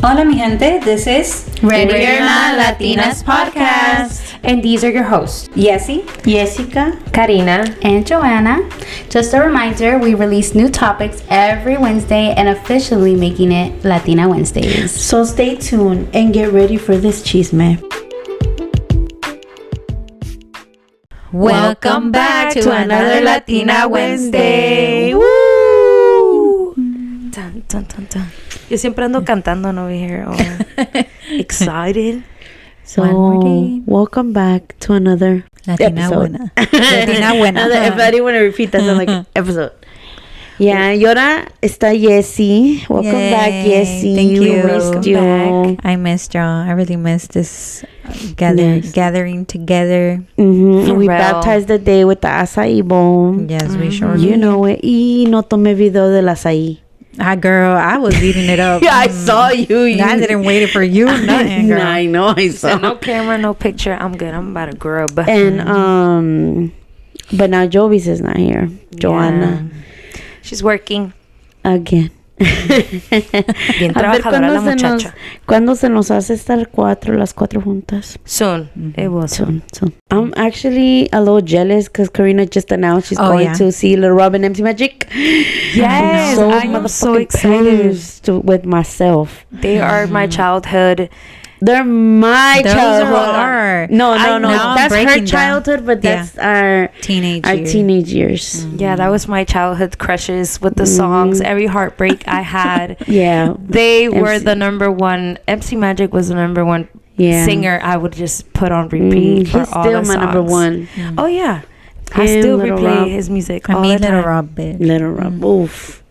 Hola mi gente, this is Latinas podcast. And these are your hosts, Yessi, Jessica, Karina, and Joanna. Just a reminder, we release new topics every Wednesday and officially making it Latina Wednesdays. So stay tuned and get ready for this chisme. Welcome back to another Latina Wednesday. Woo! Dun, dun, dun, dun. Yo siempre ando cantando over here. Excited. So, welcome back to another Latina episode. Buena. Latina Buena. If I didn't want to repeat that, I'm like, episode. Yeah, y ahora está Jessie. Welcome back, Jessie. Thank you. We missed you. Back. I missed y'all. I really missed this gathering together. Mm-hmm. We real. baptized the day with the acai bowl. Yes, we sure You did. know it. Y no tomé video del acai. Girl, I was eating it up. Yeah, I saw you. I didn't wait for you. Nothing, girl. I know. I saw. No camera, no picture. I'm good. I'm about to grub. And but now Jovis is not here. Joanna She's working. again. Bien A ver, trabajadora la muchacha. ¿cuándo se nos hace estar las cuatro juntas? Soon. It will soon. Soon. I'm actually a little jealous because Karina just announced she's going to see Little Robin Empty Magic. Yes, I am so excited. Pleased with myself. They are my childhood. They're my Those childhood. are. No. Now I'm That's her breaking down. childhood, but that's our teenage years. Yeah, that was my childhood crushes with the songs. Every heartbreak I had. Yeah. They were MC the number one. MC Magic was the number one Yeah. singer I would just put on repeat for He's all still the my songs. number one. Oh, yeah. I Him, still Little replay Rob. his music I all mean, the Little time. Rob, bitch. Little Rob. Oof.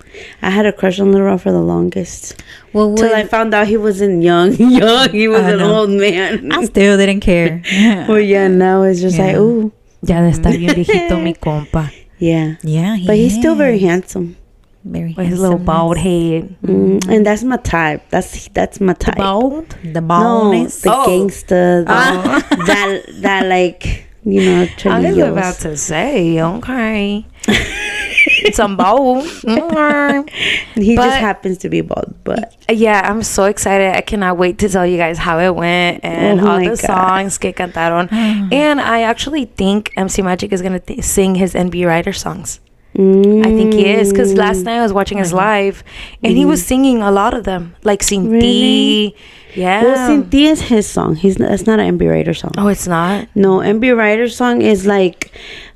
I had a crush on Little Rob for the longest. Well, Till I found out he wasn't young. He was an no. old man. I still didn't care. Well, yeah, now it's just like, ooh. Ya de estar bien viejito mi compa. Yeah. Yeah, But he's still very handsome. very With his little bald head. And that's my type. That's my type. Bald? The No, baldness. the gangster. That like, I was trilillos. about to say, okay. Some bald. He But- just happens to be bald, but Yeah, I'm so excited. I cannot wait to tell you guys how it went and Oh all my the God. songs que cantaron. And I actually think MC Magic is going to sing his NB Rider songs. I think he is, because last night I was watching his live and he was singing a lot of them, like Sin Really? Ti. Yeah. Well, Sin Ti is his song. That's not an MB Rider song. Oh, it's not? No, MB Rider song is like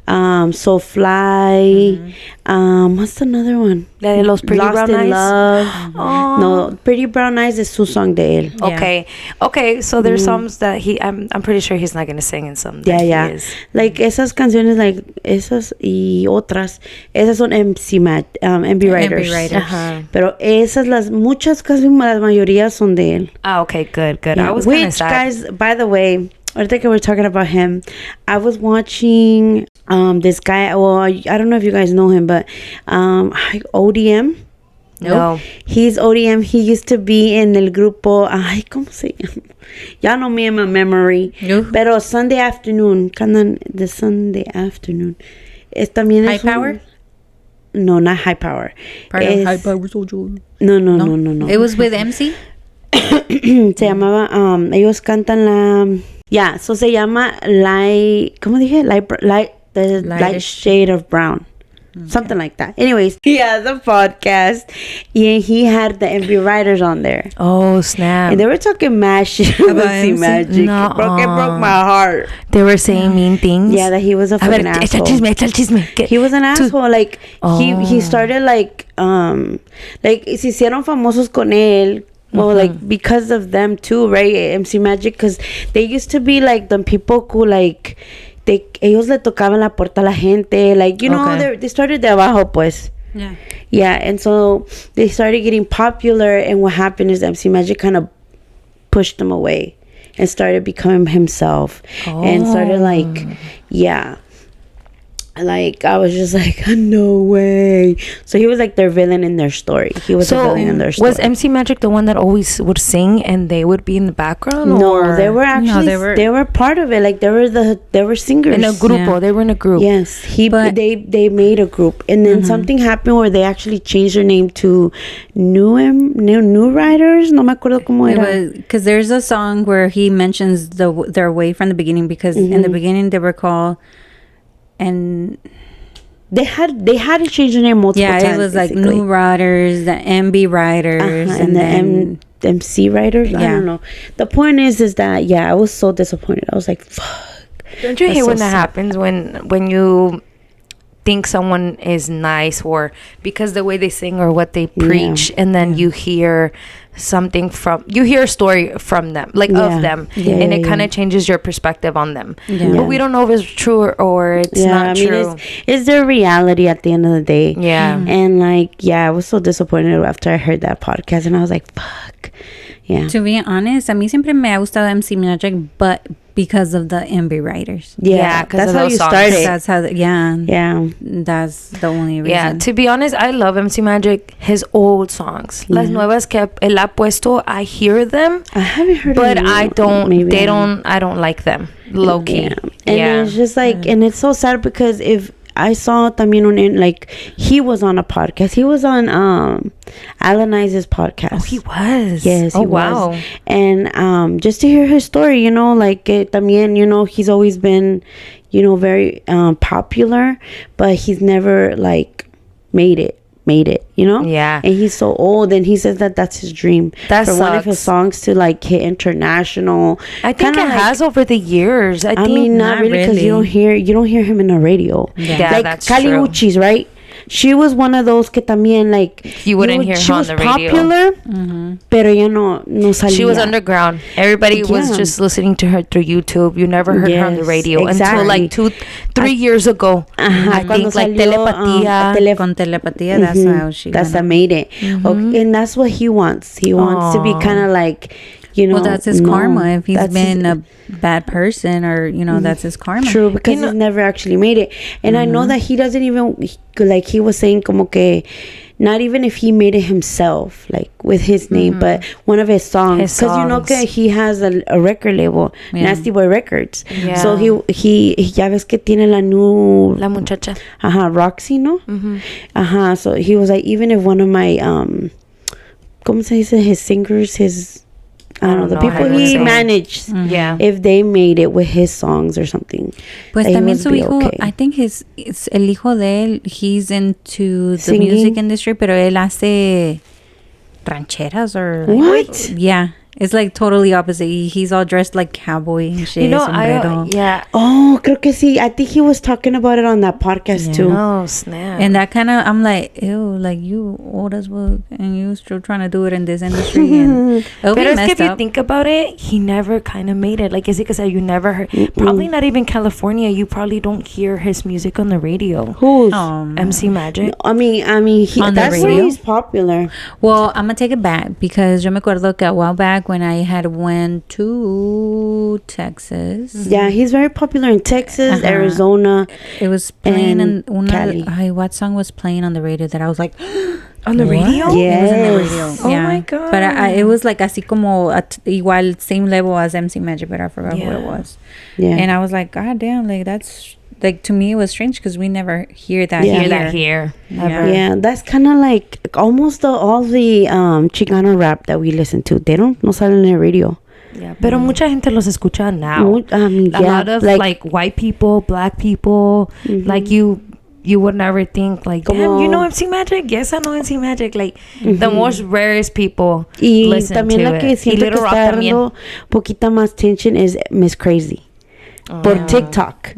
So Fly. What's another one? La de los Pretty Lost Brown in Eyes? Love. Oh. No, Pretty Brown Eyes is su song de él. Okay, so there's songs that I'm pretty sure he's not going to sing in some that Yeah. he is. Like esas canciones, like esas y otras, esas son MB Riders. Ajá. Pero esas, muchas, casi la mayoría son de él. Ah, okay, good. Yeah. I was kind of Which, sad. guys, by the way, I think we're talking about him. I was watching this guy. Well, I don't know if you guys know him, but ODM. No. He's ODM. He used to be in el grupo. Ay, ¿cómo se llama? Y'all know me and my memory. No. Pero Sunday Afternoon. The Sunday Afternoon. También High es un- Power? No, not High Power. Part of Es- High Power Soldier. No. It was with MC? Se llamaba, ellos cantan so se llama ¿cómo dije? The light shade of brown. Something like that. Anyways, he has a podcast and he had the MV Riders on there. Oh, snap. And they were talking mad shit about MC Magic. It broke my heart. They were saying mean things. Yeah, that he was a A ver, fucking echa asshole. el chisme. He was an asshole. Like he Oh. started like se hicieron famosos con él. Well, like because of them too, right? MC Magic, because they used to be like the people who like ellos le tocaban la puerta a la gente, like Okay. they started de abajo, pues. Yeah, and so they started getting popular, and what happened is MC Magic kind of pushed them away and started becoming himself and started like like I was just like, no way. So he was like their villain in their story. He was a villain in their story. Was MC Magic the one that always would sing and they would be in the background? No, or? they were actually they were part of it. Like they were singers in a grupo. Yeah. They were in a group. Yes, they made a group, and then something happened where they actually changed their name to New Riders. No me acuerdo cómo era. Because there's a song where he mentions their way from the beginning, because in the beginning they were called, and They had to change their name multiple times. it was like basically. New Riders, the MB Riders, and the MC Riders. I don't know. The point is that I was so disappointed. I was like, fuck. Don't you hate when that happens when you think someone is nice, or because the way they sing or what they preach, and then you hear something you hear a story from them, like of them, and it kind of changes your perspective on them. But we don't know if it's true or it's not true. It's their reality at the end of the day. And like I was so disappointed after I heard that podcast, and I was like, fuck. To be honest, a mí siempre me ha gustado MC Magic, but because of the MB Writers. That's how you started. That's how, that's the only reason. Yeah, to be honest, I love MC Magic, his old songs. Las nuevas que él ha puesto, I hear them. I haven't heard but of them. I don't like them. Low key. And it's just like, and it's so sad because if I saw también like he was on a podcast. He was on Alanize's podcast. Oh, he was. Yes, he was. Was. And just to hear his story, like también, he's always been, very popular, but he's never like made it. Yeah. And he's so old, and he says that's his dream for one of his songs to like hit international. I think it has over the years. I think not really, because you don't hear him in the radio. Like that's Kali true. Uchis, right? She was one of those que también like you wouldn't hear her on the radio. She was popular, pero ella no salía. She was underground. Everybody was just listening to her through YouTube. You never heard her on the radio until like 2-3 years ago. I think like Telepatía. Con Telepatía, that's how she. That's that made it. Okay, and that's what he wants. He wants to be kind of like. Well, that's his karma. If he's been a bad person, or that's his karma. True, because he's never actually made it. And I know that he doesn't even, like he was saying, como que not even if he made it himself, like with his name, but one of his songs. Because he has a record label, Nasty Boy Records. So he ya ves que tiene la muchacha. Roxy, no? So he was like, even if one of my ¿cómo se dice? His singers, I don't know, the people he managed, if they made it with his songs or something. Pues también su hijo, I think it's el hijo de él, he's into the music industry, pero él hace rancheras or... What? Yeah. It's like totally opposite. He's all dressed like cowboy and shit. Sombrero. Oh, creo que sí. I think he was talking about it on that podcast too. Oh, snap. And that kind of, I'm like, ew, like you old as fuck and you still trying to do it in this industry. And but if you think about it, he never kind of made it. Like Izzy said, you never heard. Probably not even California. You probably don't hear his music on the radio. Who's? MC Magic. I mean, that's why he's popular. Well, I'm gonna take it back because yo me acuerdo que a while back when I had went to Texas. Yeah, he's very popular in Texas, Arizona. It was playing in Cali. what song was playing on the radio that I was like, on the radio? Yes. It was on the radio. Oh my god. But it was like así como igual same level as MC Magic, but I forgot what it was. Yeah. And I was like, god damn, like that's like, to me it was strange because we never hear that here. Yeah, that's kind of like almost all the Chicano rap that we listen to. They no salen en el radio. Yeah, pero mucha gente los escucha now. A lot of like white people, black people, like you would never think like, damn, you know MC Magic? Yes, I know MC Magic. Like the most rarest people listen to la que it. Siento que está dando poquita más tension is Miss Crazy. Por TikTok.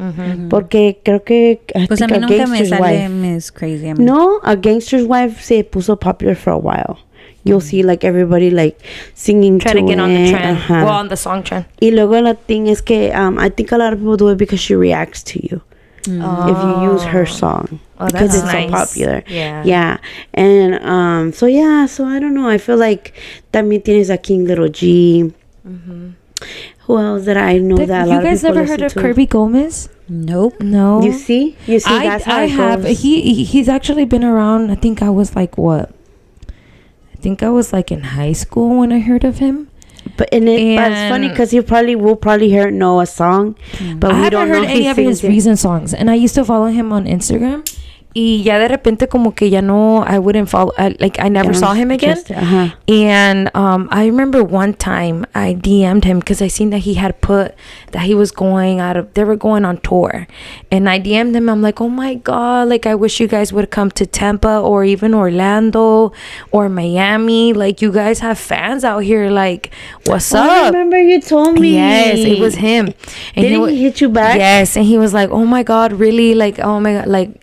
Porque creo que pues a mí nunca me sale Miss Crazy. No, A Gangster's Wife se puso popular for a while. You'll see like everybody like singing trying to get on the trend. Well, on the song trend. Y luego la thing es que I think a lot of people do it because she reacts to you. If you use her song. Because it's so popular. Yeah. And so I don't know. I feel like también tienes a King Little G. Who else did I know that a lot You guys of people never heard of listen to? Kirby Gomez? Nope. No. You see, that's how I it have. goes. He's actually been around. I think I was like what? I think I was like in high school when I heard of him. But but it's funny because you will probably know a song, but I we don't haven't heard know if any he of his sings it. recent songs, and I used to follow him on Instagram. Y ya de repente como que ya no, I wouldn't follow, I never saw him again. And I remember one time I DM'd him because I seen that he had put that he was they were going on tour. And I DM'd him, I'm like, oh my God, like I wish you guys would come to Tampa or even Orlando or Miami. Like you guys have fans out here, like what's up? I remember you told me. Yes, it was him. And Didn't he hit you back? Yes, and he was like, "Oh my God, really? Like, oh my God, like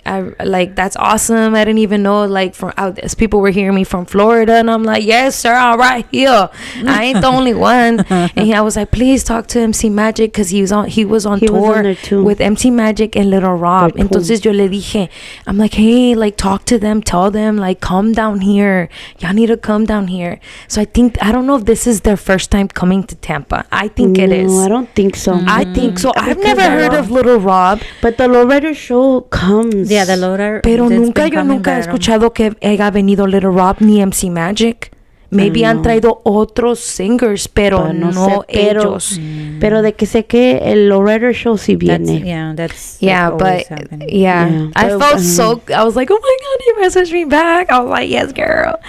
that's awesome. I didn't even know like from out as people were hearing me from Florida." And I'm like, "Yes, sir, all right here. I ain't the only one." And I was like, "Please talk to MC Magic because he was on tour there too. with MC Magic and Little Rob." Entonces yo le dije, I'm like, "Hey, like talk to them, tell them like come down here. Y'all need to come down here." So I don't know if this is their first time coming to Tampa. I think it is. No, I don't think so. I think so. I've Because never heard of Little Rob. But the Lowrider show comes. Yeah, the Lowrider. Pero yo nunca he escuchado que haya venido Little Rob ni MC Magic. Maybe han traído otros singers, pero no sé, ellos. Pero de que sé que el Lowrider show sí viene. But I felt I was like, oh my God, he messaged me back. I was like, yes, girl.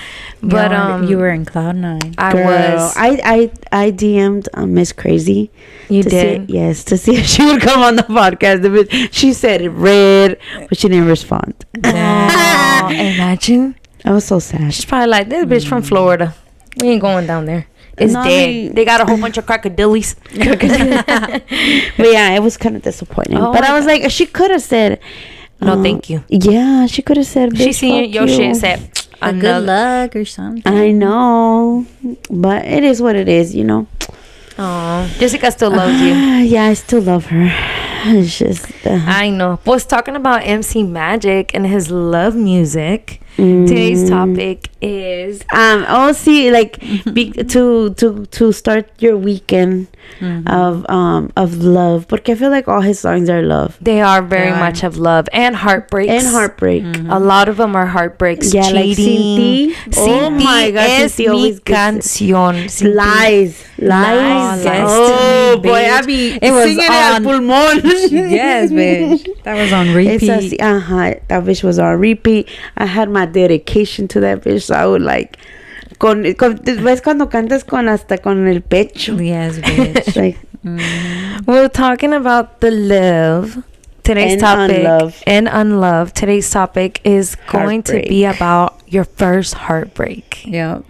But you were in cloud nine. I was. I DM'd Miss Crazy. You did? Yes, to see if she would come on the podcast. She said it red, but she didn't respond. Oh, imagine. I was so sad. She's probably like, this bitch from Florida. We ain't going down there. It's dead. They got a whole bunch of crocodilies. But yeah, it was kind of disappointing. But I was like, she could have said, no, thank you. Yeah, she could have said, bitch, she seen your shit and said, good luck or something. I know, but it is what it is, you know. Oh, Jessica still loves you. Yeah, I still love her. It's just I know. Was talking about MC Magic and his love music. Today's topic is to start your weekend of love, porque I feel like all his songs are love. They are very much of love and heartbreaks. A lot of them are heartbreaks. Yeah, cheating. Like oh my God, es mi canción. Lies. Oh boy, I be singing it al pulmón. Yes, bitch. That was on repeat. That bitch was on repeat. I had my dedication to that bitch, so I would like ves cuando cantas hasta con el pecho. Yes, bitch. Like we're talking about the love. Today's topic and unlove. Today's topic is going to be about your first heartbreak. Yep.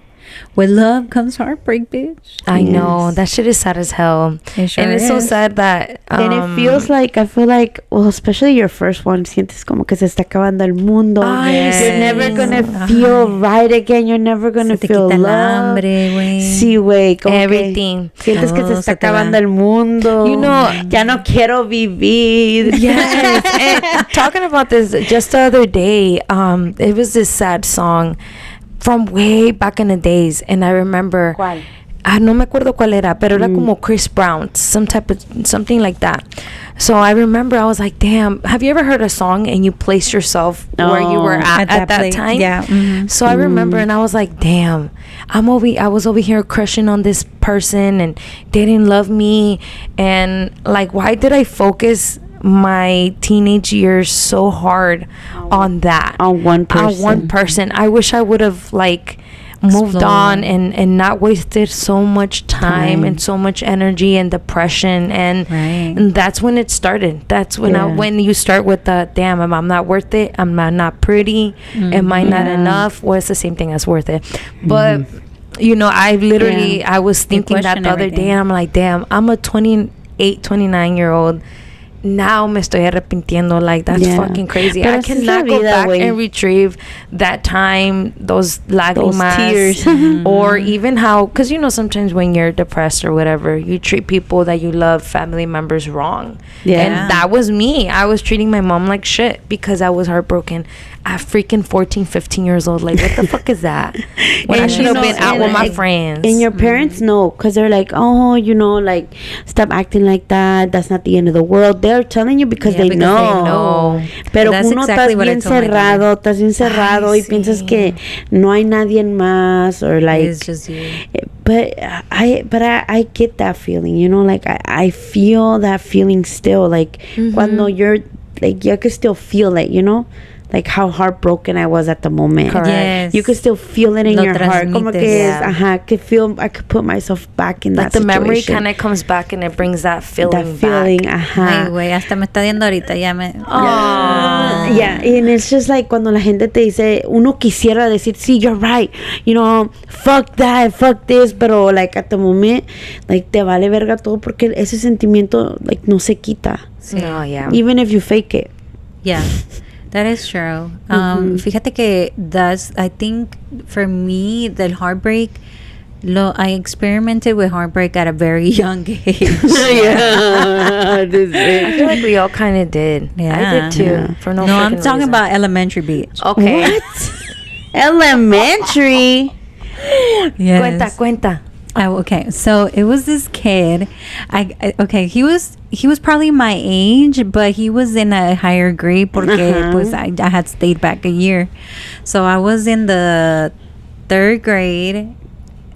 With love comes heartbreak, bitch. I know. That shit is sad as hell. It sure and it's so sad that... and it feels like, I feel like, well, especially your first one, sientes como que se está acabando el mundo. Yes. You're never gonna feel right again. You're never gonna feel love. Sí, güey. Everything. Sientes que se está acabando el mundo. You know... Ya no quiero vivir. Yes. And talking about this just the other day, it was this sad song from way back in the days, and I remember ¿Cuál? No me acuerdo cuál era, pero era como Chris Brown, something like that. So I remember I was like, damn, have you ever heard a song and you place yourself where you were at that time? Yeah. Mm-hmm. So I remember, and I was like, damn, I was over here crushing on this person and they didn't love me, and like, why did I focus my teenage years so hard on one person? I wish I would have like moved on and not wasted so much time and so much energy and depression, and that's when it started. That's when when you start with the damn, I'm not worth it, I'm not pretty, am I not enough? Well, it's the same thing as worth it. But you know, I literally I was thinking that the other day, and I'm like, damn, I'm a 29-year-old. Now me estoy arrepintiendo. Like, that's fucking crazy. I cannot go back and retrieve that time, those lágrimas, tears. or even how, because you know, sometimes when you're depressed or whatever, you treat people that you love, family members, wrong. And that was me. I was treating my mom like shit because I was heartbroken. at freaking 14, 15 years old. Like, what the fuck is that? When I should have been out with my friends. And your parents know, because they're like, oh, like, stop acting like that. That's not the end of the world. They're telling you because they know. Pero uno exactly estás bien cerrado y piensas que no hay nadie más, or like, it's just you. But I get that feeling, like I feel that feeling still, like cuando you're like, you can still feel it, like how heartbroken I was at the moment. Correct. Yes. You could still feel it in your heart. Como que I could put myself back in like that the memory situation. kind of comes back and it brings that feeling Ay, güey, hasta me está viendo ahorita, ya me... Yeah, and it's just like cuando la gente te dice, uno quisiera decir, sí, you're right, fuck that, fuck this, pero like at the moment, like te vale verga todo porque ese sentimiento like no se quita. No, yeah. Even if you fake it. Yeah, that is true. Fíjate que I think for me, the heartbreak, I experimented with heartbreak at a very young age. I feel like we all kind of did. Yeah. I did too. Yeah. For no I'm freaking talking reason. about elementary, bitch. Okay. What? Elementary? Yes. Cuenta. Okay, so it was this kid. He was probably my age, but he was in a higher grade porque pues I had stayed back a year. So I was in the 3rd grade.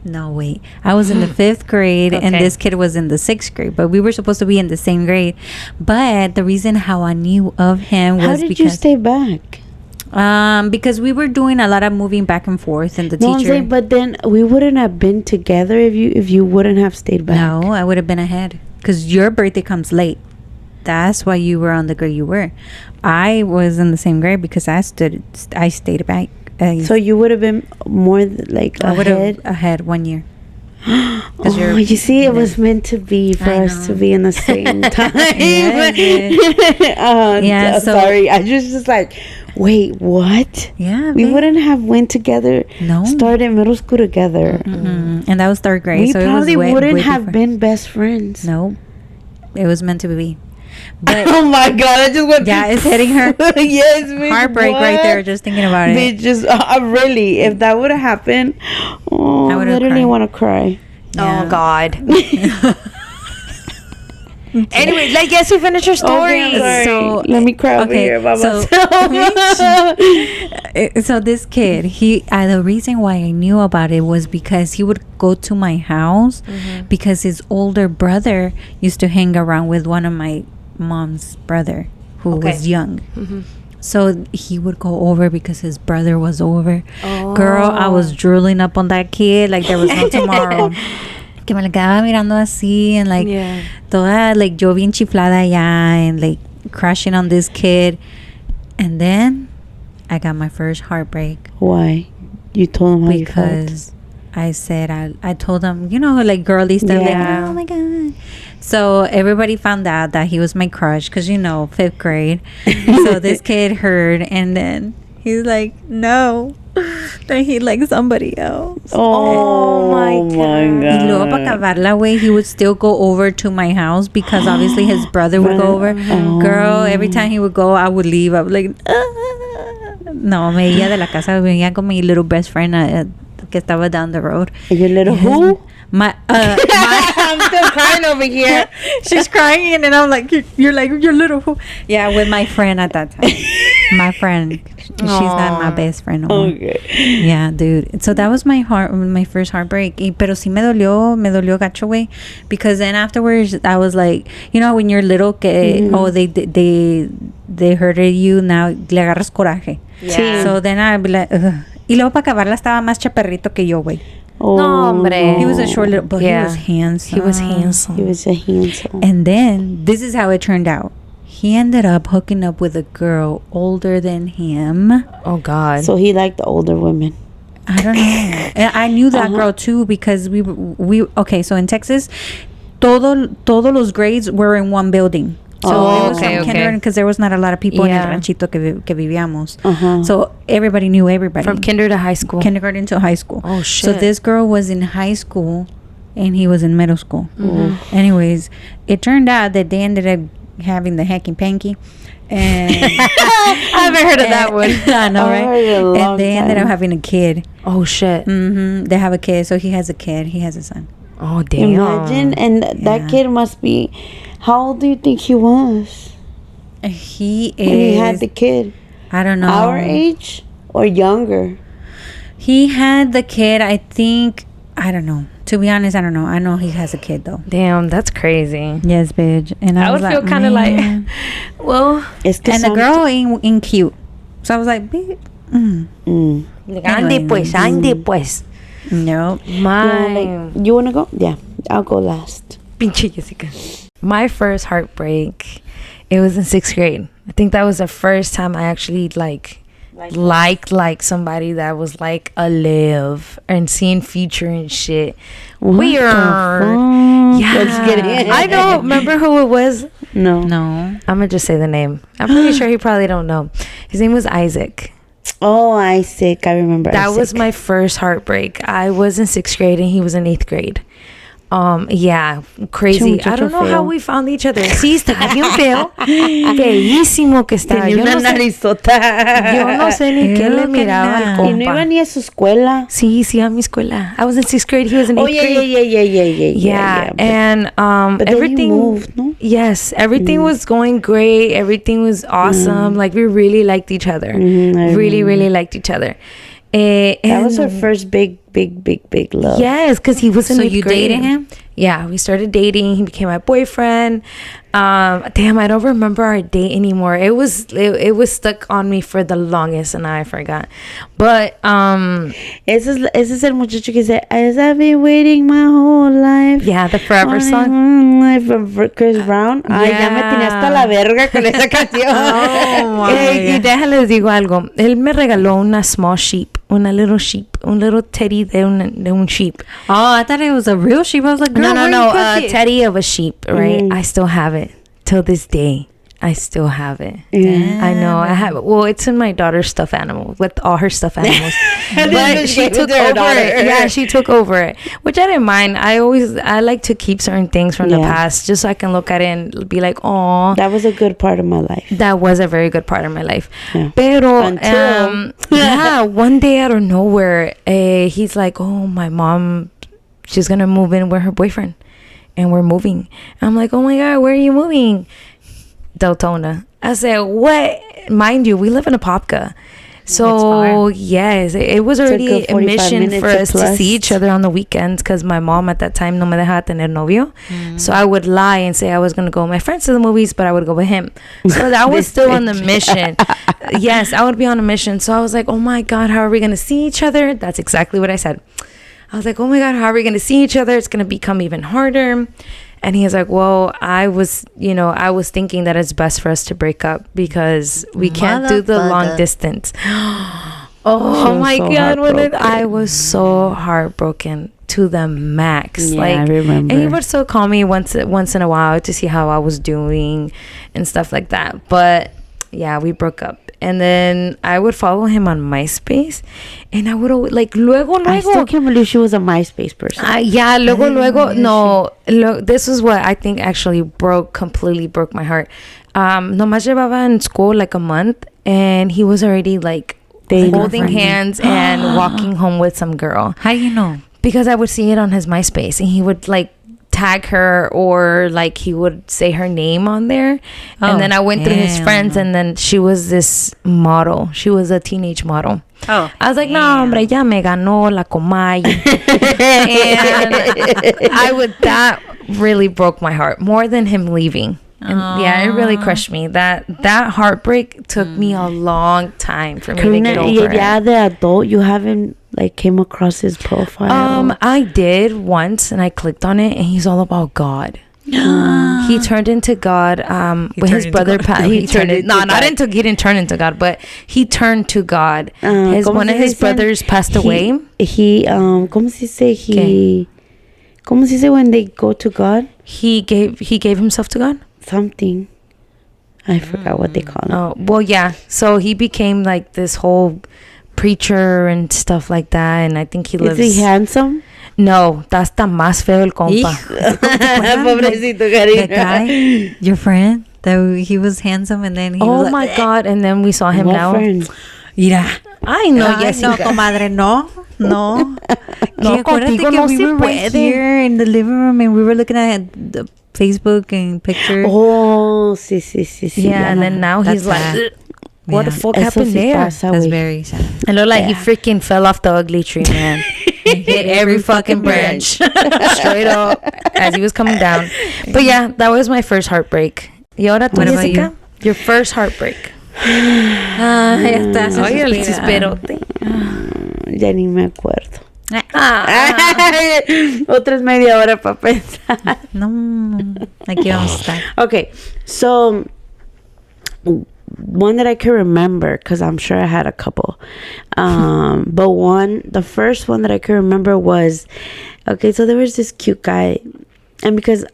No, wait. I was in the 5th grade and this kid was in the 6th grade, but we were supposed to be in the same grade. But the reason how I knew of him was How did you stay back? Because we were doing a lot of moving back and forth, and the No, I'm teacher. saying, but then we wouldn't have been together if you wouldn't have stayed back. No, I would have been ahead because your birthday comes late. That's why you were on the grade you were. I was in the same grade because I stayed back. So you would have been more like I would ahead. have ahead 1 year. Oh, you see, it was meant to be for I us to know. be in the same time. Yeah, so- sorry. I just like, wait, what? Yeah, We babe. wouldn't have went together. No. Started middle school together. And that was 3rd grade. We so probably it was wouldn't way have before. been best friends. No, it was meant to be. But Oh my God! I just went. yeah, it's hitting her. Yes, bitch, Heartbreak right what? there just thinking about it. Bitch, just really, if that would have happened, I would've literally cried. want to cry. Oh God. Anyway, like, yes, we finished your story. Okay, I'm sorry. So- let me cry over okay, here by so- myself. So this kid, the reason why I knew about it was because he would go to my house because his older brother used to hang around with one of my mom's brother who was young. So he would go over because his brother was over. Girl, I was drooling up on that kid like there was no tomorrow. Que me la quedaba mirando así and like toda like yo bien chiflada ya and like crashing on this kid. And then I got my first heartbreak. Why? You told him how you felt. Because I said I told him, like girly stuff, like, oh my God. So everybody found out that he was my crush because 5th grade. So this kid heard, and then he's like, no, that he likes somebody else. Oh my God. Y luego para acabarla, güey, he would still go over to my house because obviously his brother would go over. Girl, every time he would go, I would leave. I was like, no, me iba de la casa, venía con mi little best friend que estaba down the road. Your little who? My I'm still crying over here. she's crying, and then I'm like, you're like your little who? Yeah, with my friend at that time. My friend. She's not my best friend no more. Okay. Yeah, dude. So that was my first heartbreak. Pero sí me dolió gacho, güey. Because then afterwards, I was like, when you're little, they hurted you, now le agarras coraje. Yeah. So then I'd be like, ugh. Y luego para acabarla estaba más chaperrito que yo, güey. Oh, No, hombre. He was a short little, but he was handsome. He was handsome. He was a handsome. And then this is how it turned out. He ended up hooking up with a girl older than him. Oh God. So he liked the older women. I don't know. And I knew that girl too because so in Texas, todos los grades were in one building. So it was from kindergarten because there was not a lot of people in el ranchito que vivíamos. So everybody knew everybody. From kinder to high school. Kindergarten to high school. Oh shit. So this girl was in high school and he was in middle school. Anyways, it turned out that they ended up having the hanky panky, And I haven't heard of that one. I know, I heard it a right? long And they ended up having a kid. Oh shit. They have a kid, so he has a kid. He has a son. Oh damn. Imagine, and that kid must be. How old do you think he was He when he had is. the kid? I don't know. Our age or younger? He had the kid. I think. I don't know. To be honest, I don't know. I know he has a kid though. Damn, that's crazy. Yes, bitch. And I was would feel like, kind of like, man. well, It's And the girl in cute. So I was like, bitch. ande pues, ande pues. No. Mine. You wanna go? Yeah, I'll go last. Pinche Jessica. My first heartbreak, it was in 6th grade. I think that was the first time I actually liked somebody that was like a live and seeing future and shit. Weird. Yeah. Let's get it. I don't remember who it was. No. No. I'm gonna just say the name. I'm pretty sure he probably don't know. His name was Isaac. Oh, Isaac. I remember. That Isaac. was my first heartbreak. I was in 6th grade and he was in 8th grade. Yeah, crazy. I don't know how we found each other. Sí, estaba bien feo. Feísimo que estaba. Tenía una narizota. Yo no sé ni qué le miraba al compa. Y no iba ni a su escuela. Sí, a mi escuela. I was in 6th grade. He was in 8th Oh, grade. yeah. And But everything. then he moved, no? Yes, everything was going great. Everything was awesome. Like we really liked each other. Really liked each other. That was our first big love. Yes, because he was in So 8th you grade. dated him? Yeah, we started dating. He became my boyfriend. Damn, I don't remember our date anymore. It was stuck on me for the longest, and I forgot. But Ese es el muchacho que dice, I've been waiting my whole life. yeah, the Forever song. From Chris Brown. Ay, ya me tenía hasta la verga con esa canción. Y déjales digo algo. Él me regaló una small sheep, una little sheep, un little teddy de un sheep. Oh, I thought it was a real sheep. I was like, girl, No, where you a put it? teddy of a sheep, right? I still have it till this day. I still have it. Yeah. I know. I have it. Well, it's in my daughter's stuffed animal with all her stuffed animals. But she took over it. Yeah, she took over it, which I didn't mind. I like to keep certain things from the past just so I can look at it and be like, oh, That was a good part of my life. that was a very good part of my life. Yeah. Pero, Until- yeah, one day out of nowhere, he's like, oh, my mom, she's going to move in with her boyfriend. And we're moving. I'm like, oh my God, where are you moving? Deltona. I said, what? Mind you, we live in Apopka. So, yes, it was already a mission for us to see each other on the weekends because my mom at that time no me dejaba tener novio. So I would lie and say I was going to go with my friends to the movies, but I would go with him. So that was still on the mission. Yes, I would be on a mission. So I was like, oh my God, how are we going to see each other? That's exactly what I said. I was like, oh my God, how are we going to see each other? It's going to become even harder. And he was like, well, I was thinking that it's best for us to break up because we can't do the long distance. Oh my God. I was so heartbroken to the max. Yeah, like, I remember. And he would still call me once in a while to see how I was doing and stuff like that. But yeah, we broke up. And then I would follow him on MySpace. And I would always, like, luego. I still can't believe she was a MySpace person. Yeah, luego. No, this is what I think actually completely broke my heart. Nomás llevaba in school like a month. And he was already like holding hands and walking home with some girl. How do you know? Because I would see it on his MySpace. And he would like tag her or like he would say her name on there. And then I went through his friends and then she was this model. She was a teenage model. Oh, I was like, no, hombre, ya me ganó la comay. And that really broke my heart more than him leaving. And yeah, it really crushed me. That heartbreak took me a long time for me to get over it. Yeah, the adult, you haven't like came across his profile. I did once, and I clicked on it, and he's all about God. He turned into God. When his brother passed, he didn't turn into God, but he turned to God. One of his brothers passed away. ¿Cómo se dice when they go to God? He gave himself to God. Something. I forgot what they call it. Oh, well, yeah. So he became like this whole preacher and stuff like that, and I think he lives. Is he handsome? No, está más feo el compa. Pobrecito, Karina. That guy, your friend. That he was handsome and then he Oh was my God. And then we saw him What now. friend? Mira. I know, Ay, no, Jessica. comadre, no. No, Que acuérdate contigo que no we se were right puede. here in the living room and we were looking at the Facebook and pictures. Oh, sí. Yeah, and then now he's That's like, sad. "Ugh, what the Yeah. fuck Eso happened sí there?" pasa, That's güey. very sad. And look like he freaking fell off the ugly tree, man. Hit every fucking branch. Straight up as he was coming down. But yeah, that was my first heartbreak. Y ahora tú, What about Jessica? Your first heartbreak. Ah, ya está. se Oye, el suspira. chisperote. Ya ni me acuerdo. Ah. Otra es media hora para pensar. No, aquí vamos a estar. Okay, so one that I can remember, because I'm sure I had a couple, but the first one that I can remember was, okay, so there was this cute guy, and because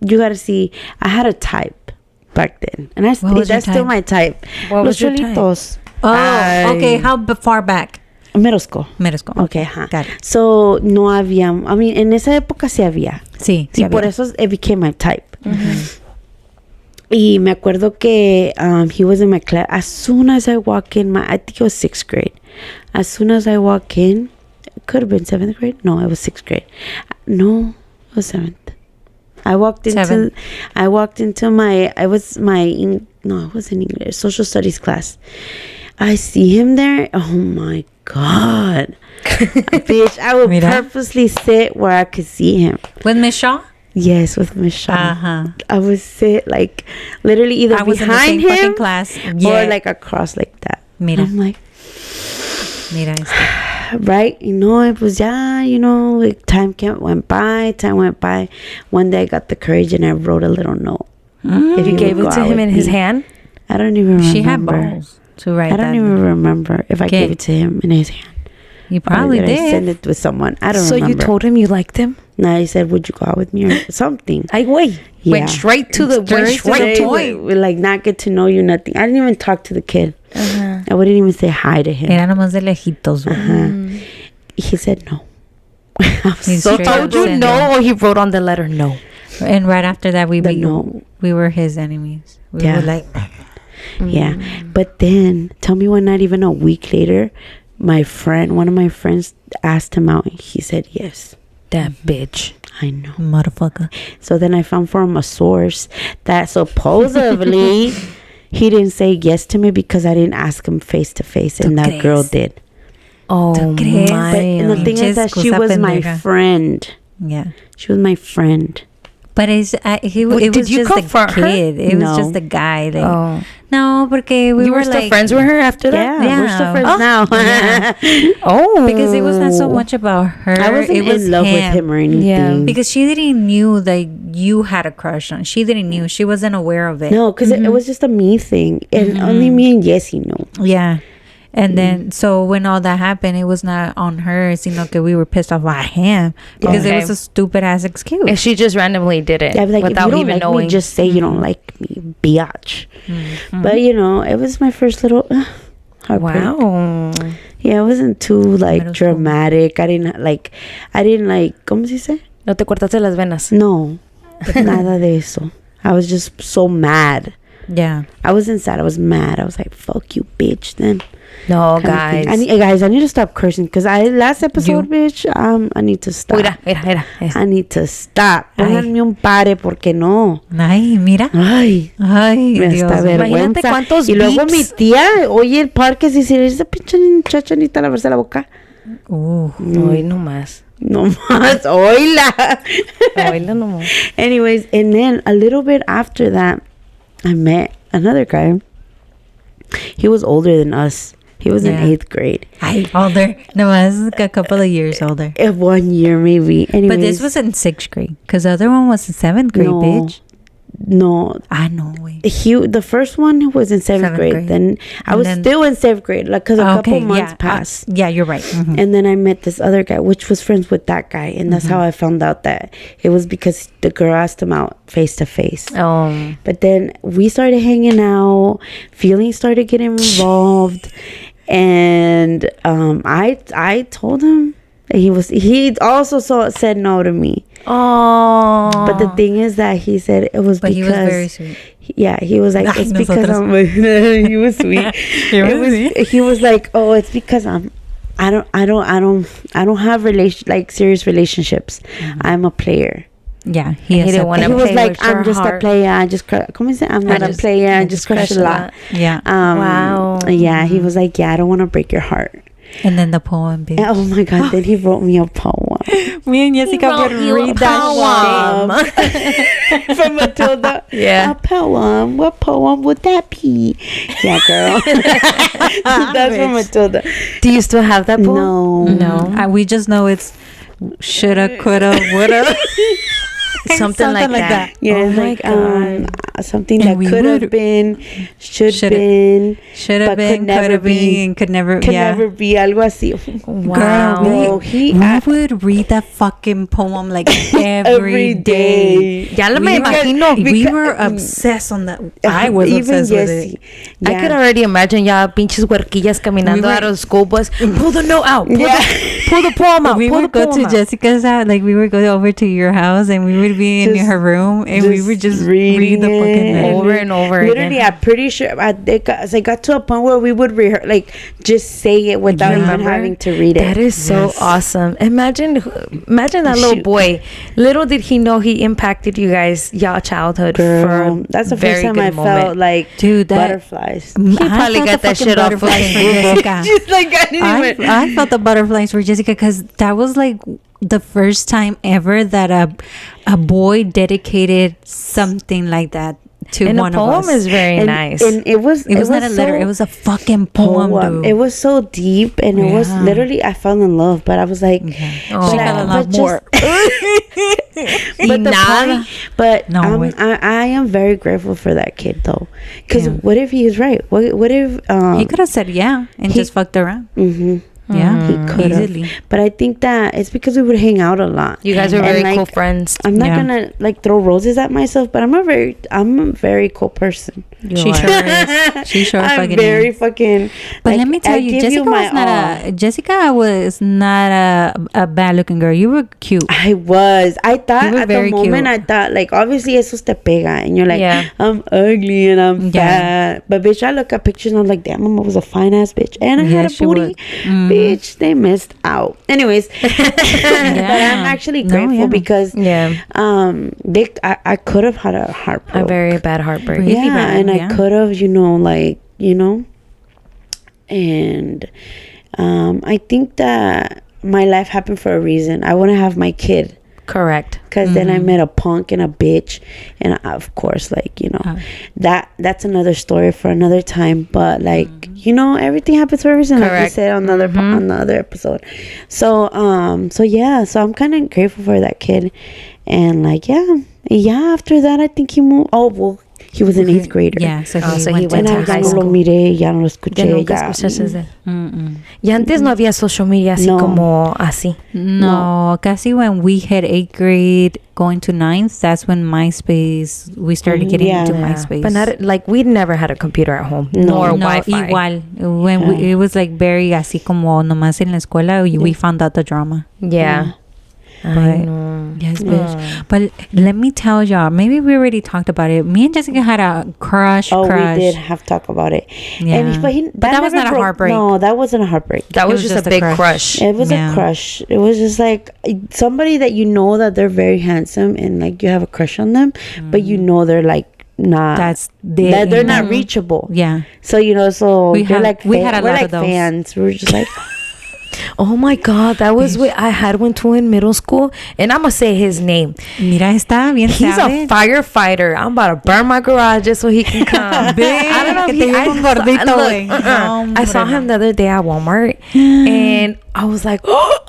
you gotta see, I had a type back then, and What was your that's still type? my type. What was your type? Cholitos. Oh, okay. How far back? Middle school. Middle school. Okay, huh. Got it. So no había, I mean, en esa época sí había. Sí, Sí, por había. eso it became my type. Y me acuerdo que he was in my class. As soon as I walk in, I think it was 6th grade. As soon as I walk in, it could have been 7th grade. No, it was 6th grade. No, it was 7th. I walked into my, it was in English, social studies class. I see him there. Oh my God. Bitch, I would Mira. purposely sit where I could see him. With Miss Shaw? Yes, with Miss Shaw. Uh-huh. I would sit like literally either I was in the behind same fucking him class. or Yeah. like across like that. Mira. I'm like, Mira esto. right? It was, like time went by. One day I got the courage and I wrote a little note. If You he gave would it go to out him with in his me. hand? I don't even remember. She had balls to write I that. don't even remember if I Okay. gave it to him in his hand. You probably or I sent did. it with someone. I don't So remember. you told him you liked him? No, he said, would you go out with me or something? Ay, güey. Yeah. Went straight to the point. We like not get to know you, nothing. I didn't even talk to the kid. Uh-huh. I wouldn't even say hi to him. Era nomás de lejitos. güey. He said no. I was He's so straight Told up you said no, or he wrote on the letter no? And right after that, we no. were his enemies. We Yeah. were like, Yeah. But then, tell me when, not even a week later, one of my friends asked him out and he said yes. That bitch. I know. motherfucker. So then I found from a source that supposedly he didn't say yes to me because I didn't ask him face to face, and that crees? girl did. Oh, crees? my. But and the thing is that she Excusa was my pendeja. friend. Yeah. She was my friend. But it Did was you just the confront her? kid. It was No. just the guy. Like, Oh. no, porque we You were were still like, friends with her after that? Yeah, we're still Yeah. friends Oh, now. yeah. Oh. because it was not so much about her. I wasn't it was in love with him or anything. Yeah. Because she didn't knew that you had a crush on. She didn't knew. She wasn't aware of it. No, because it was just a me thing, and only me and Jessie knew. Yeah. And then, so when all that happened, it was not on her, sino que we were pissed off at him because it Okay. was a stupid ass excuse. And she just randomly did it Yeah, like, if without you don't even like knowing. me, just say you don't like me, biatch. But it was my first little heartbreak. Wow. Yeah, it wasn't too like Middle school. dramatic. I didn't like. ¿Cómo se dice? No te cortaste las venas. No, nada de eso. I was just so mad. Yeah. I wasn't sad. I was mad. I was like, "Fuck you, bitch." Then. No, kind of thing. guys. I need to stop cursing because last episode, bitch, I need to stop. Mira. I need to stop. Pónganme un pare porque no. Ay, mira. Ay, Ay, me Dios. está Imagínate vergüenza. cuántos Y luego beeps. mi tía oye el parque y dice, esa pinche muchacha necesita lavarse la boca. Hoy nomás. No más, oíla. Oíla nomás. Anyways, and then a little bit after that, I met another guy. He was older than us. He was in Yeah. 8th grade. Ay, older. No, was a couple of years older. 1 year maybe. Anyways, But this was in 6th grade because the other one was in 7th grade, No. bitch. No, I know, wait. the first one was in 7th grade. grade. Then I And was then- still in 7th grade, like because a couple months yeah. passed. Yeah, you're right. Mhm. And then I met this other guy, which was friends with that guy, and that's how I found out that it was because the girl asked him out face to face. Oh. But then we started hanging out, feelings started getting involved, and I told him that he also said no to me. Oh. But the thing is that he said it was But because he was very sweet. Yeah, he was like, it's because he was sweet. He was like, oh, it's because I don't have serious relationships. I'm a player. Yeah, he didn't want to. He was like, I'm just a player. I just come and say, I'm not a player. I just crush a lot. Yeah. Wow. Yeah, he was like, yeah, I don't want to break your heart. And then the poem, bitch. Oh my God! Then he wrote me a poem. Me and Jessica would read that shit from Matilda. Yeah, a poem. What poem would that be? Yeah, girl. That's from Matilda. Do you still have that poem? No. We just know it's shoulda, coulda, woulda. Something like that. Yeah, oh like God. Something that could have been, should have been, could never be, and could never be. Algo así. Wow. Girl, we would read that fucking poem like every day. Ya me imagino. We were obsessed on that. I was obsessed with it. Yeah. I could already imagine ya pinches huerquillas caminando out of the school bus. Pull the note out. Pull the poem out. We would go to Jessica's house. Like we would go over to your house and we would be in her room and we would just read the fucking over and over literally again. I'm pretty sure I got to a point where we would just say it without even having to read it. That is so awesome. Imagine that little boy. Little did he know he impacted y'all childhood. Girl, that's the first time I felt like butterflies. He probably got that shit off fucking Jessica. Just like I felt the butterflies for Jessica because that was like the first time ever that a boy dedicated something like that to and one of us. And the poem is very nice. And it was not a letter. It was a fucking poem. It was so deep, and it was literally I fell in love. But I was like, she fell in love more. I am very grateful for that kid though, because what if he is right? What if he could have said and just fucked around? Yeah, he could have. But I think that it's because we would hang out a lot. You guys are very cool friends. I'm not gonna throw roses at myself, but I'm a very cool person. She sure is. She sure I'm fucking very is. Fucking. But let me tell you, Jessica was not a bad looking girl. You were cute. I was. I thought at the moment, I thought obviously esos te pega, and you're like, I'm ugly and I'm fat. But bitch, I look at pictures and I'm like, damn, mama was a fine ass bitch, and I had a booty. Bitch, they missed out. Anyways, but I'm actually grateful because I could have had a heartbreak, a very bad heartbreak. Really bad, and I could have, and I think that my life happened for a reason. I want to have my kid. Correct. Because then I met a punk and a bitch, and of course, that's another story for another time. But everything happens for a reason. Correct. Like we said on the other episode. So I'm kind of grateful for that kid, and after that I think he moved. Oh well. He was an 8th grader. Yeah, so he went to high school. Ya no lo miré, ya no lo escuché. Ya nunca escuchaste de él. Y antes no había social media así como así. No, casi when we hit 8th grade, going to 9th, that's when MySpace, we started getting into MySpace. But not we'd never had a computer at home, nor Wi-Fi. Igual. When it was very así como nomás en la escuela, we found out the drama. Yeah. Yes, bitch. But let me tell y'all, maybe we already talked about it. Me and Jessica had a crush. We did have to talk about it. Yeah. But that was not a heartbreak. No, that wasn't a heartbreak. That was just a big crush. It was a crush. It was just somebody that that they're very handsome and you have a crush on them, but they're not. They're not reachable. Yeah. So we had a lot of those fans. We were just like. Oh my God, that was what I had one too in middle school, and I'm gonna say his name. Mira, está bien. He's a firefighter. I'm about to burn my garage just so he can come. I don't know if I saw him the other day at Walmart, and I was like, oh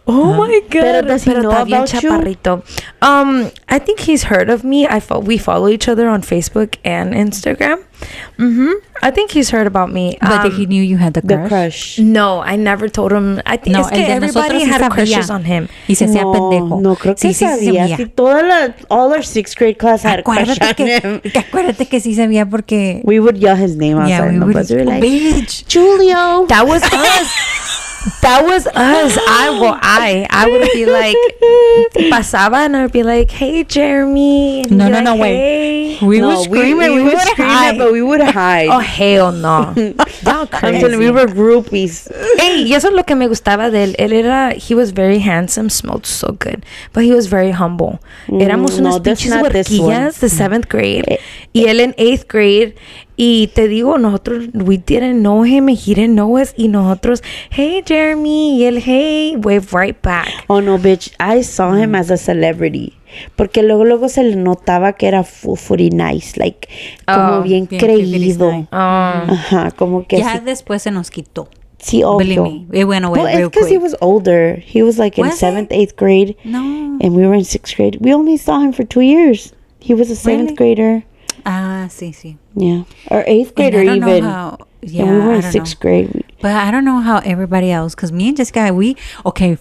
my God. Pero does he know about chaparrito. I think he's heard of me. We follow each other on Facebook and Instagram. I think he's heard about me. But he knew you had the crush. No, I never told him. I think everybody had crushes on him. Y se hacía pendejo. No, creo que sí sabía. All our 6th grade class had a crush on him. Acuérdate que sí sabía porque... We would yell his name outside. Yeah, we were like, bitch. Julio. That was us. That was us. I would be like, pasaba, and I'd be like, "Hey, Jeremy." And No, be no, like, no, wait. "Hey." We were screaming. We would hide. but we would hide. Oh, hell no. Y'all I'm telling you, we crazy. were groupies. Hey, y eso es lo que me gustaba de él. He was very handsome, smelled so good, but he was very humble. Éramos no, unas that's pinches not this huerquillas de 7th grade. Y él en 8th grade. Y te digo, nosotros, we didn't know him and he didn't know us. Y nosotros, "Hey, Jeremy." Y él, "Hey," wave right back. Oh no, bitch. I saw him as a celebrity. Porque luego se le notaba que era footy nice. Like, como bien bien creído. nice. Ajá, como que Ya sí. después se nos quitó. Sí, Believe obvio. me, it went away Well, real it's because quick. he was older. He was like in Was 7th, 8th grade. No. And we were in 6th grade. We only saw him for 2 years. He was a 7th Really? grader. Ah, sí. Yeah. Or 8th And grader I don't even. know how. Yeah, And we were I in don't 6th know. grade. But I don't know how everybody else, because me and Jessica,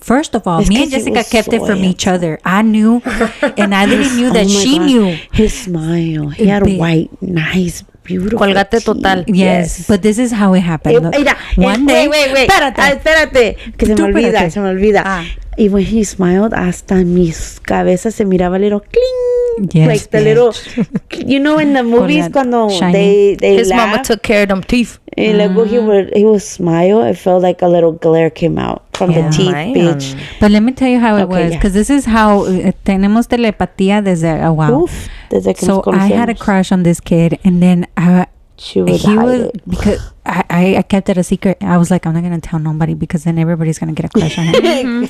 first of all, It's me and 'cause he Jessica was kept it so from each other. I knew, and I didn't knew that Oh my she God. knew. His smile. He had Big. white, nice, beautiful Colgate teeth. total. Yes, but this is how it happened. Look, Mira, one day, wait. Espérate. Espérate. Que se Tú me olvida, espérate. se me olvida. Ah. Y when he smiled, hasta mis cabezas se miraba little cling. Yes, like the bitch. little, you know, in the movies, Colgate, cuando shiny. they His mama laugh, took care of them teeth. and luego he would smile. It felt like a little glare came out from Yeah. the teeth, Man. bitch. But let me tell you how it Okay, was, yeah. because this is how tenemos telepatía desde a while. Oof, desde que So nos I had a conocemos. crush on this kid, and then She would he hide was it. because I kept it a secret. I was like, I'm not gonna tell nobody because then everybody's gonna get a crush on him,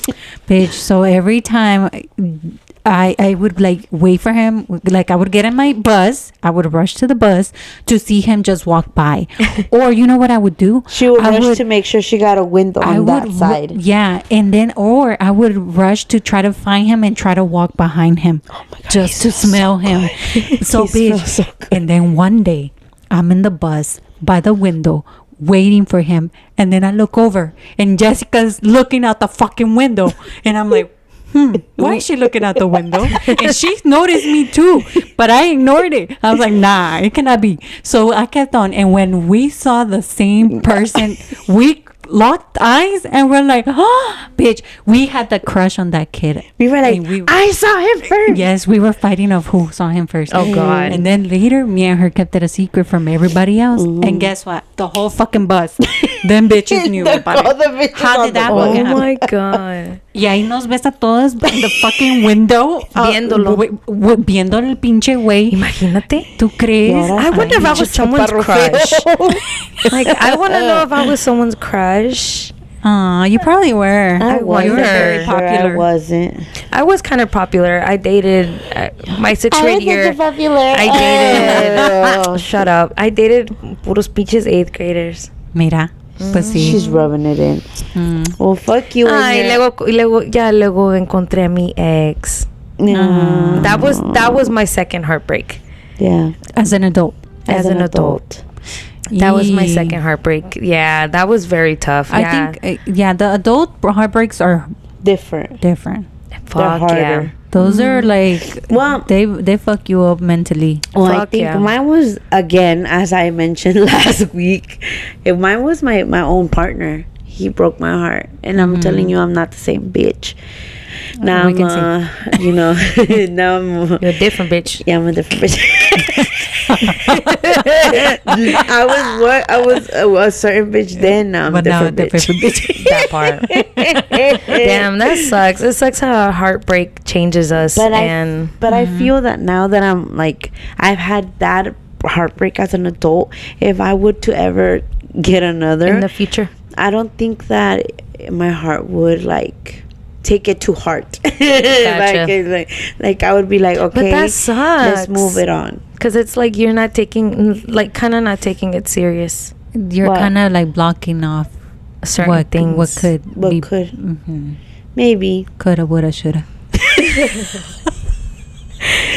bitch. So every time I would like wait for him, like I would get in my bus, I would rush to the bus to see him just walk by, or you know what I would do? She would I rush to make sure she got a window on that side. Yeah, and then or I would rush to try to find him and try to walk behind him just to smell him. So He bitch. smells so good. And then one day I'm in the bus by the window waiting for him, and then I look over and Jessica's looking out the fucking window, and I'm like, why is she looking out the window? And she noticed me too, but I ignored it. I was like, nah, it cannot be. So I kept on, and when we saw the same person, we locked eyes and we're like, oh, bitch, we had the crush on that kid. We were like, And I saw him first. Yes, we were fighting of who saw him first. Oh, God. And then later, me and her kept it a secret from everybody else. And guess what? The whole fucking bus, them bitches knew about All the it. bitches How on did the that bus. fucking Oh happen? my God. Y ahí nos ves a todas in the fucking window. Viéndolo. Viendo el pinche güey. Imagínate. ¿Tú crees? Ahora I wonder if I was Pinche someone's chaparro crush. feo. Like, I want to know if I was someone's crush. Aw, you probably were. I You wasn't were very sure popular. I wasn't. I was kind of popular. I dated my 6th grade year. popular. I dated. Shut up. I dated puros pinches 8th graders. Mira, pues sí. She's rubbing it in. Well, fuck you. Ah, y luego encontré a mi ex. Yeah. That was my second heartbreak Yeah. As an adult. as an adult. That was my second heartbreak. Yeah, that was very tough. Yeah. I think, the adult heartbreaks are Different. different. Fuck harder. yeah. Those are like, Well- they fuck you up mentally. Well, I Fuck think yeah. mine was, again, as I mentioned last week, mine was my own partner. He broke my heart. And I'm telling you, I'm not the same bitch. Now We I'm, can you know, now I'm, You're a different bitch. yeah, I'm a different bitch. I was a certain bitch then. Now I'm But a now different bitch. bitch. That part. Damn, that sucks. It sucks how heartbreak changes us. But and I feel that now that I'm like, I've had that heartbreak as an adult. If I would to ever get another, in the future. I don't think that my heart would like take it to heart. Gotcha. like I would be like, okay, that sucks. let's move it on. Because it's like you're not taking, like, kind of not taking it serious. You're What? kind of like blocking off Certain things. What could What be. could Mhm. maybe. Coulda, woulda, shoulda.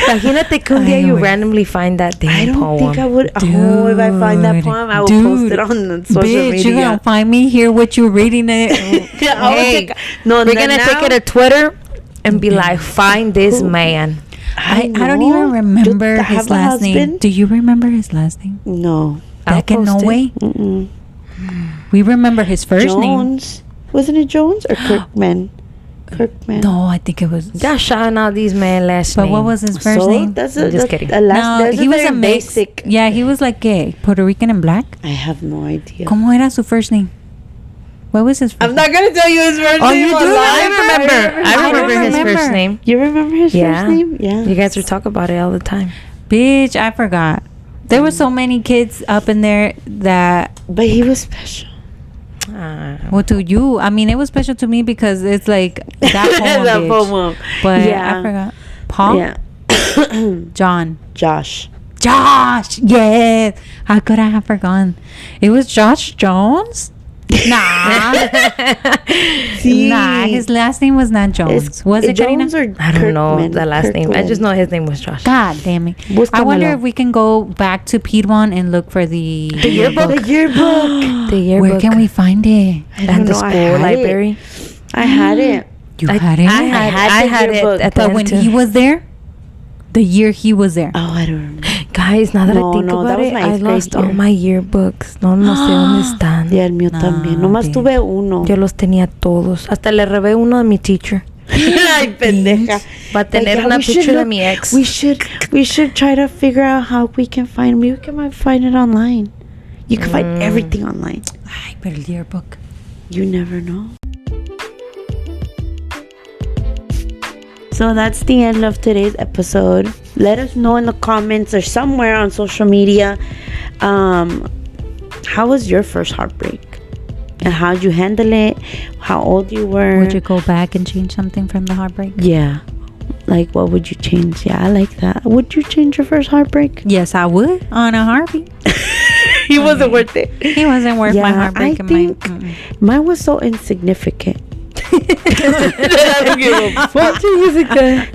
Imagínate que un día you Anyways. randomly find that damn I don't poem. think I would. Oh, if I find that poem, I will post it on social Bitch, you're media. gonna find me here with you reading it. I would Hey, no, We're gonna take it to Twitter and be like, find this man. I don't know. even remember Do I his have a last name. husband? Do you remember his last name? No. I'll Back in post it. Norway? Mm-mm. We remember his first name. Jones. Wasn't it Jones or Kirkman? Kirkman. No, I think it was. Y'all shouting out these men last But name. what was his first name? That's I'm just kidding. No, he was a mix. basic. Yeah, he was like gay, Puerto Rican and black. I have no idea. ¿Cómo era su first name? What was his first I'm not gonna tell you his first Oh, name. you do? I remember his first name. You remember his Yeah. first name? Yeah. You guys would talk about it all the time. Bitch, I forgot. There were so many kids up in there that, But he was special. well, to you, I mean, it was special to me because it's like that poem, That bitch. poem. But Yeah. I forgot. Paul? Yeah. John. Josh. Josh! Yes! How could I have forgotten? It was Josh Jones? Nah. See. Nah, his last name was not Jones. Was it Jones Karina? or I don't know Kirkman? the last name. I just know his name was Josh. God damn it. I wonder if we can go back to Piedmont and look for the yearbook. The yearbook. The yearbook. Where can we find it? At the school library. I had it. You had it? I had yearbook. it at the But end when too. he was there, the year he was there. Oh, I don't remember. Guys, now that No, I think no, about that was it, my I eighth grade lost all year. my yearbooks. No sé dónde están. Y el mío Nah, también. Nomás bitch. tuve uno. Yo los tenía todos. Hasta le robé uno a mi teacher. Ay, pendeja. Va a tener Like, una we should picture de look- mi ex. We should try to figure out how we can find. Maybe we can find it online. You can find everything online. Ay, pero el yearbook. You never know. So that's the end of today's episode. Let us know in the comments or somewhere on social media, how was your first heartbreak? And how'd you handle it? How old you were? Would you go back and change something from the heartbreak? Yeah. Like, what would you change? Yeah, I like that. Would you change your first heartbreak? Yes, I would. On a heartbeat. He wasn't worth it. He wasn't worth my Yeah, heartbreak. I and think mine was so insignificant.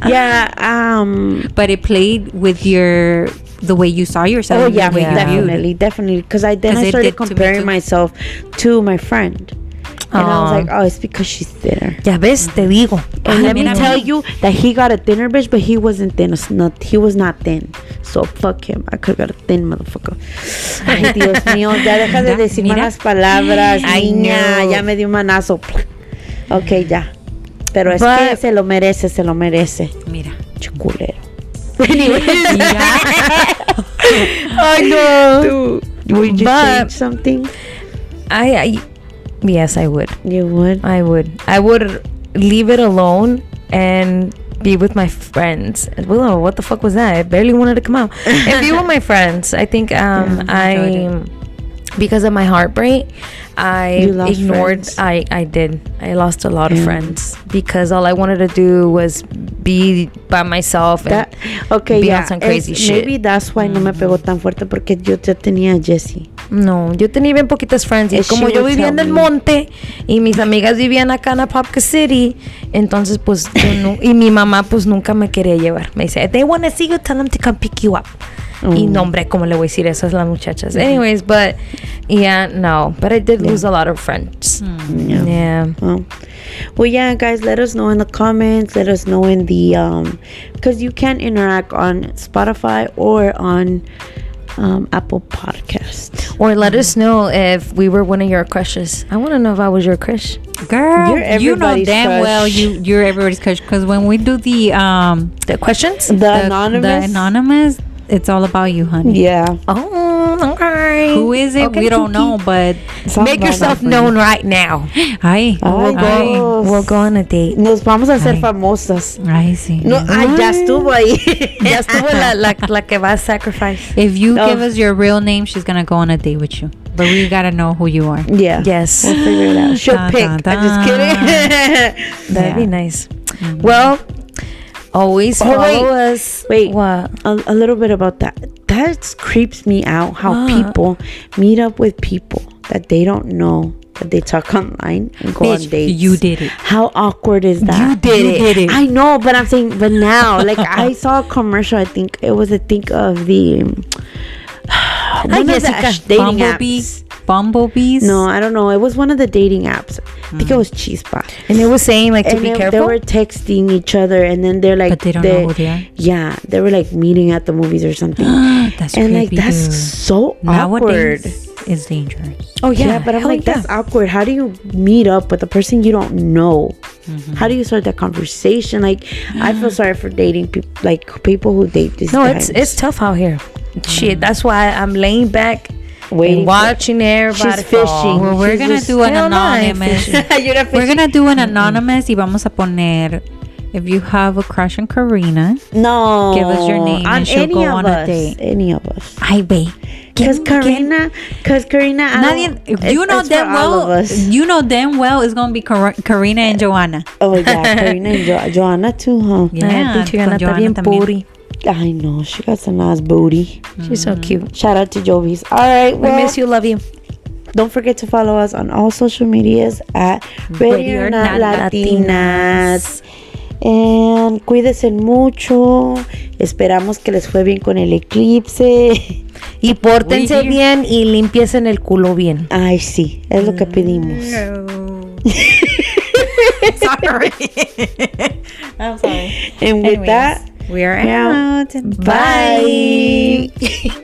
Yeah, But it played with the way you saw yourself. oh and yeah, the way you viewed it. definitely. Because I 'Cause it started did to me comparing too. myself to my friend, and I was Aw. like, oh, it's because she's thinner. Ya ves, te digo. And let me mira, tell mira. you that he got a thinner bitch, but he wasn't thin. He was not thin. So fuck him. I could have got a thin motherfucker. Ay, Dios mío, ya deja de Mira, decir mira. malas palabras, I niña. know. Ya me dio un manazo. Ok, ya. Pero es But- que se lo merece. Mira. Chuculero. I know. Would you But- change something? Yes, I would. You would? I would leave it alone and be with my friends. Well, what the fuck was that? I barely wanted to come out. And be with my friends. I think enjoyed because of my heartbreak, I You lost ignored friends. I did. I lost a lot of Yeah. friends because all I wanted to do was be by myself and That, okay, be yeah. on some crazy shit. Maybe that's why no me pegó tan fuerte porque yo ya tenía a Jessie. No, yo tenía bien poquitas friends y She como yo would vivía tell en el me. monte y mis amigas vivían acá en Apopka City, entonces pues yo no, y mi mamá pues nunca me quería llevar. Me dice, they want to see you, tell them to come pick you up. Y no, hombre, ¿cómo le voy a decir eso a las muchachas? Anyways, but yeah, no, but I did lose a lot of friends. Yeah. Well, yeah, guys, let us know in the comments. Let us know in the because you can interact on Spotify or on Apple Podcast. Or let us know if we were one of your crushes. I want to know if I was your crush. Girl, You're you know everybody's damn crush. well you're everybody's crush. Because when we do the The questions? The anonymous. it's all about you, honey. Yeah. Oh, okay. Who is it? Okay, We don't Tuki. know, but Make yourself known right now. ay, Ay, Dios. We'll go on a date. Nos vamos a hacer Ay. famosas. ay, sí. No, ay, ya estuvo ahí. Ya estuvo la que va a sacrifice. If you Oh. give us your real name, she's gonna go on a date with you. But we gotta know who you are. Yeah. Yes. We'll figure it out. She'll Dun, pick. dun, I'm just kidding. That'd be Yeah. nice. Well, always Oh, follow wait. us. Wait. What? A little bit about that. That creeps me out how people meet up with people that they don't know, that they talk online and go on Bitch, dates. you did it. How awkward is that? You did it. I know, but I'm saying, but now, like I saw a commercial. I think it was of the one of the Jessica. dating Bumblebee, apps. bumblebees. No, I don't know. It was one of the dating apps. I think it was Chispa. And it was saying like to And be they careful. were texting each other, and then they're like, But they don't know who they are. Yeah, they were like meeting at the movies or something. That's And like creepy, that's dude. so awkward. Nowadays, is dangerous. Oh yeah, Yeah, but I'm hell like, yeah. that's awkward. How do you meet up with a person you don't know? How do you start that conversation? Like, I feel sorry for dating people who date these No, guys. it's tough out here. Shit, that's why I'm laying back Waiting and watching everybody She's fishing. fall. Well, we're She's gonna just- do an Hell no, I ain't anonymous. You're not We're fishing. gonna do an anonymous y vamos a poner, if you have a crush on Karina, No. give us your name on and she'll any go of on a us. date. Any of us. Ay, ve. Because Karina, Nadie, you know damn well, you know damn well it's gonna be Karina and Joanna. Oh yeah, Karina and Joanna too, huh? Yeah, pinche Joanna está bien puri. I know, she got some nice booty. She's so cute. Shout out to Jovis. All right, We miss you, love you. Don't forget to follow us on all social medias at Ready or Not Latinas. And cuídense mucho. Esperamos que les fue bien con el eclipse. Y pórtense bien y limpiesen el culo bien. Ay, sí, es lo que pedimos. Sorry. I'm sorry. And with Anyways, that, we are yeah. out. Bye.